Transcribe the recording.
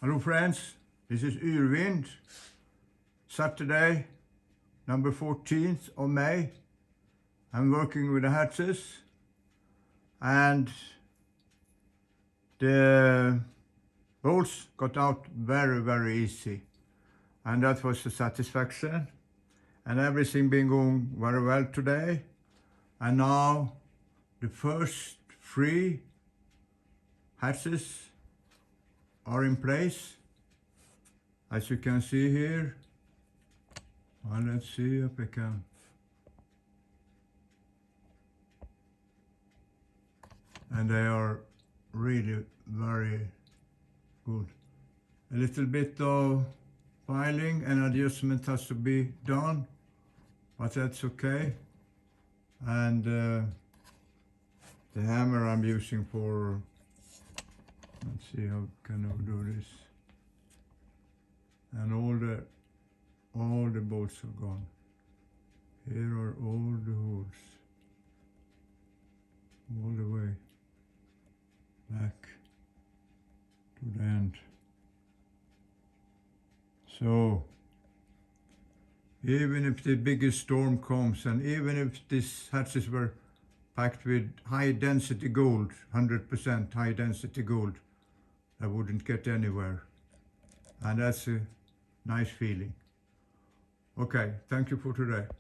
Hello friends, this is Yrvind, Saturday, number 14th of May. I'm working with the hatches and the bolts got out very easy, and that was a satisfaction, and everything been going very well today. And now the first 3 hatches are in place, as you can see here. Well, let's see if I can. And they are really very good. A little bit of filing and adjustment has to be done, but that's okay. And the hammer I'm using for, let's see how can I do this. And all the bolts are gone. Here are all the holes, all the way back to the end. So even if the biggest storm comes, and even if these hatches were packed with high density gold, 100% high density gold, I wouldn't get anywhere. And that's a nice feeling. Okay, thank you for today.